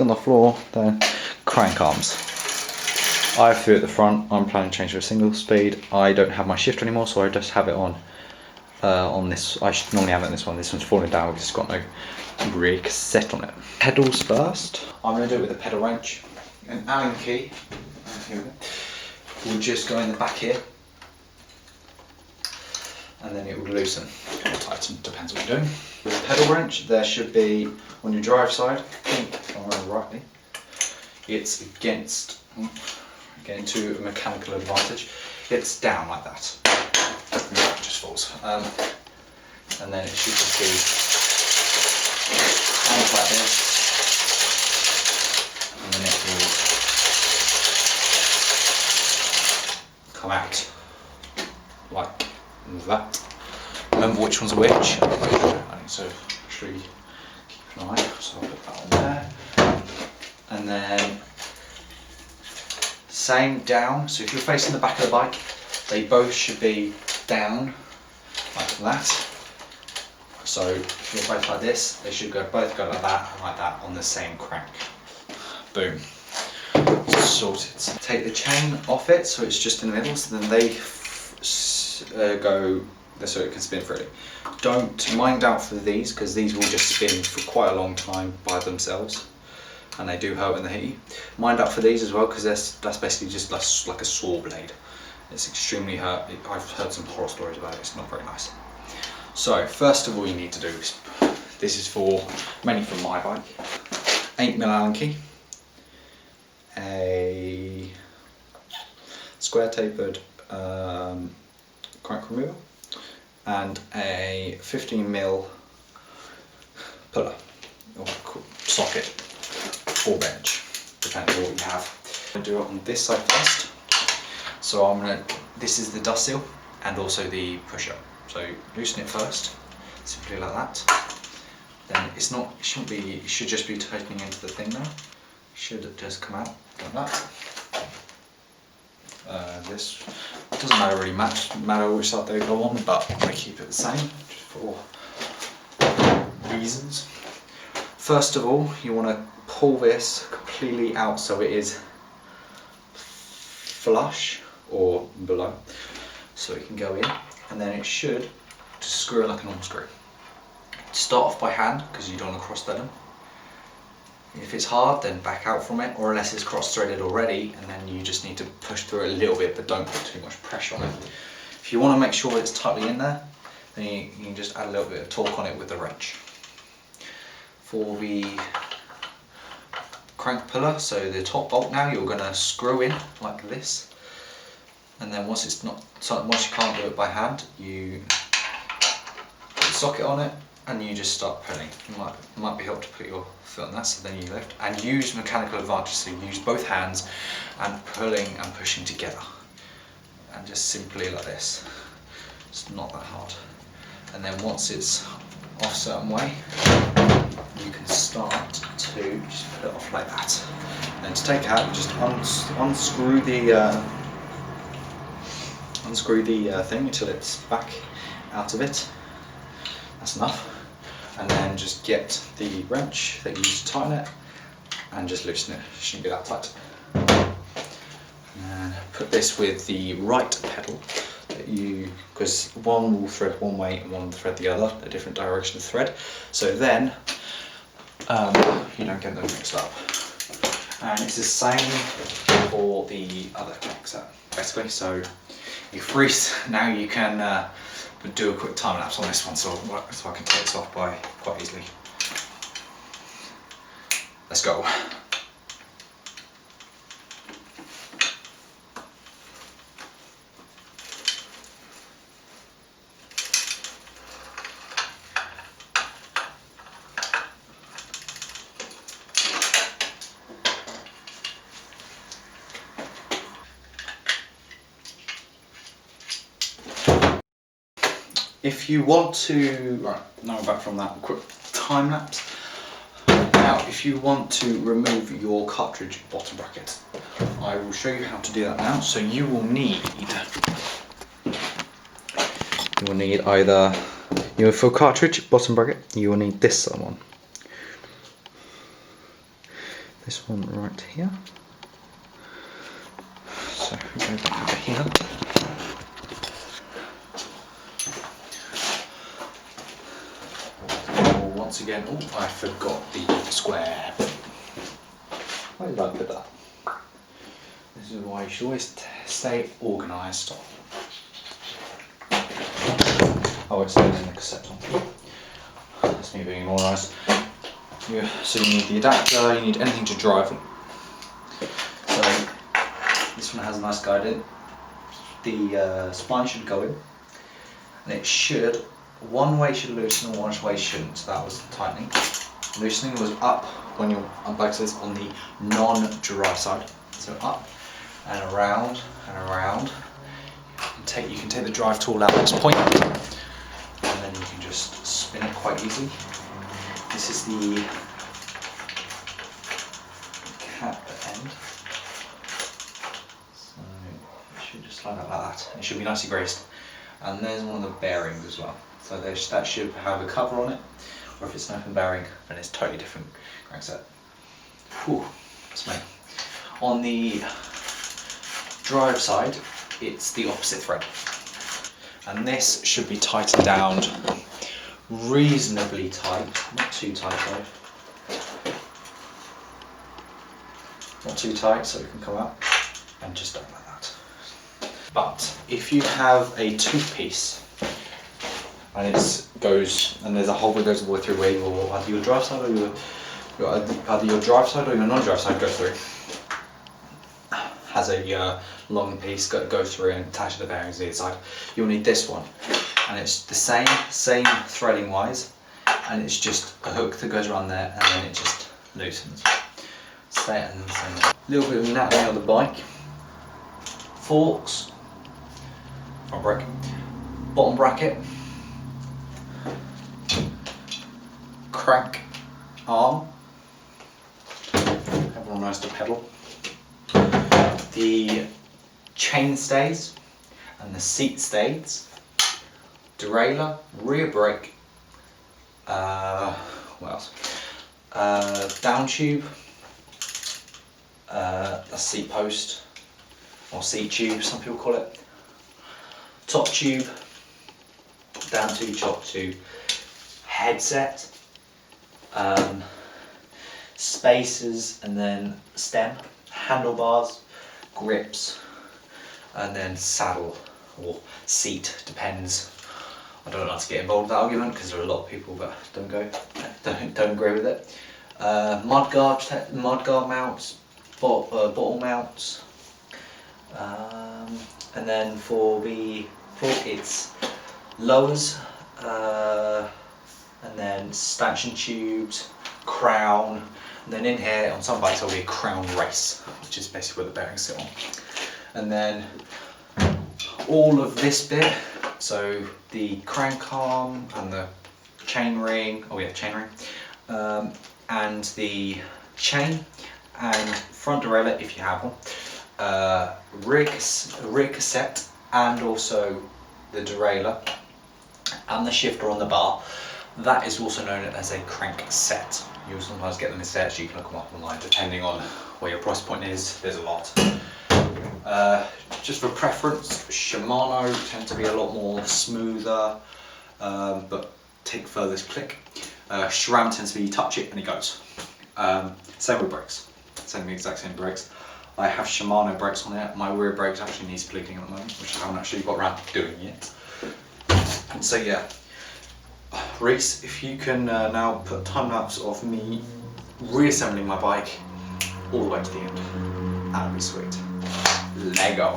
seat on the floor, then crank arms. I have 3 at the front. I'm planning to change to a single speed. I don't have my shifter anymore, so I just have it on this. I should normally have it on this one. This one's falling down because it's got no brake set on it. Pedals first. I'm going to do it with a pedal wrench. An Allen key. Here we go. Will just go in the back here, and then it will loosen or tighten, depends what you're doing. With a pedal wrench, there should be on your drive side, I think if I remember rightly, it's against, getting to a mechanical advantage, it's down like that. It just falls. And then it should just be kind of like this, and then it will come out like that. Remember which one's which. I need to actually keep an eye, so I'll put that on there. And then same down, so if you're facing the back of the bike, they both should be down like that. So if you're both like this, they should both go like that and like that on the same crank. Boom. Sorted. Take the chain off it so it's just in the middle, so then they go so it can spin freely. Don't mind out for these, because these will just spin for quite a long time by themselves, and they do hurt when they hit you. Mind out for these as well, because that's basically just like a saw blade. It's extremely hurt. I've heard some horror stories about it. It's not very nice. So first of all, you need to do is, this is for mainly for my bike, 8mm Allen key, a square tapered crank remover, and a 15mm puller or socket or bench, depending on what you have. I'm going to do it on this side first. So this is the dust seal and also the pusher. So loosen it first, simply like that. Then it should just be tightening into the thing now. Should just come out like that. This doesn't really matter which side they go on, but I'm going to keep it the same just for reasons. First of all, you want to pull this completely out so it is flush or below, so it can go in, and then it should just screw it like a normal screw. Start off by hand because you don't want to cross thread them. If it's hard, then back out from it, or unless it's cross-threaded already, and then you just need to push through it a little bit, but don't put too much pressure on it. If you want to make sure it's tightly in there, then you can just add a little bit of torque on it with the wrench. For the crank puller, so the top bolt now, you're going to screw in like this, and then once you can't do it by hand, you put the socket on it, and you just start pulling. It might be helpful to put your foot on that, so then you lift and use mechanical advantage, so you use both hands and pulling and pushing together, and just simply like this. It's not that hard. And then once it's off a certain way, you can start to just put it off like that. And then to take it out, you just unscrew the thing until it's back out of it. That's enough. And then just get the wrench that you use to tighten it and just loosen it. It shouldn't be that tight. And put this with the right pedal, because one will thread one way and one will thread the other, a different direction of thread. So then you don't get them mixed up. And it's the same for the other cranks basically. So you freeze. Now you can do a quick time lapse on this one, so I can take this off quite easily. Let's go. If you want to, right, now we're back from that quick time lapse. Now, if you want to remove your cartridge bottom bracket, I will show you how to do that now. So you will need either, for cartridge bottom bracket, you will need this one. this one right here. So we go back over here. Once again, oh, I forgot the square. Why did I put that? This is why you should always stay organised. Oh, it's staying in the cassette on. That's me being organised. So you need the adapter, you need anything to drive it. So this one has a nice guide in. The spline should go in, and it should, one way should loosen and one way shouldn't. So that was tightening. Loosening was up when you're unplugged this on the non-drive side. So up and around and around. You can take the drive tool out at this point, and then you can just spin it quite easy. This is the cap end. So it should just slide out like that. It should be nicely braced. And there's one of the bearings as well. So that should have a cover on it, or if it's an open bearing, then it's totally different crankset. Whew, that's me. On the drive side, it's the opposite thread. And this should be tightened down reasonably tight, not too tight though. Not too tight so it can come out, and just don't like that. But if you have a toothpiece and it goes, and there's a hole that goes all the way through where either your drive side or either your drive side or your non-drive side goes through, has a long piece that goes through and attaches to the bearings on the inside. You'll need this one, and it's the same threading wise, and it's just a hook that goes around there, and then it just loosens. Stay and then same. A little bit of anatomy on the bike. Forks, front brake, bottom bracket, crank arm. Everyone knows to pedal. The chain stays and the seat stays, derailleur, rear brake, what else? Down tube, a seat post, or seat tube, some people call it. Top tube, down tube, top tube, headset, spacers, and then stem, handlebars, grips, and then saddle or seat, depends. I don't like to get involved with that argument because there are a lot of people that don't agree with it. Mudguard mounts, bottle mounts, and then for the fork it's lowers, and then stanchion tubes, crown, and then in here on some bikes there'll be a crown race, which is basically where the bearings sit on. And then all of this bit, so the crank arm and the chain ring, and the chain and front derailleur if you have one, rear cassette, and also the derailleur and the shifter on the bar. That is also known as a crank set. You'll sometimes get them in sets, you can look them up online depending on where your price point is. There's a lot. Just for preference, Shimano tend to be a lot more smoother, but take furthest click. SRAM tends to be you touch it and it goes. Same with brakes, exact same brakes. I have Shimano brakes on it. My rear brakes actually needs pleating at the moment, which I haven't actually got around to doing yet. So yeah, Rhys, if you can now put a time lapse of me reassembling my bike all the way to the end, that would be sweet. Lego.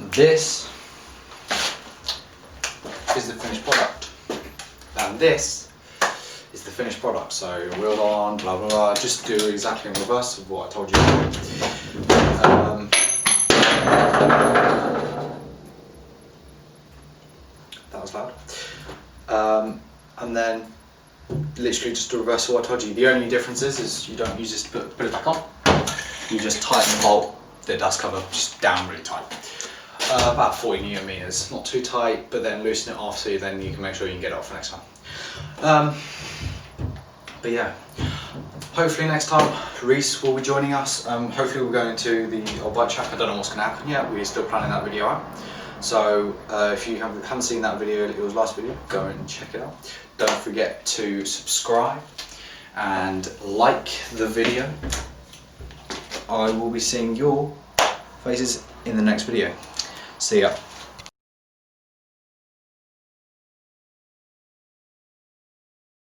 This is the finished product, and this is the finished product. So wheel on, blah blah blah. Just do exactly in reverse of what I told you. That was loud. And then literally just to reverse what I told you. The only difference is you don't use this to put it back on. You just tighten the bolt, the dust cover just down really tight. about 40 newton meters, not too tight, but then loosen it off so then you can make sure you can get it off next time. But yeah, hopefully next time Rhys will be joining us. Hopefully we're going to the old bike track. I don't know what's going to happen yet. We're still planning that video out. So if you haven't seen that video, it was last video, go and check it out. Don't forget to subscribe and like the video. I will be seeing your faces in the next video. See ya.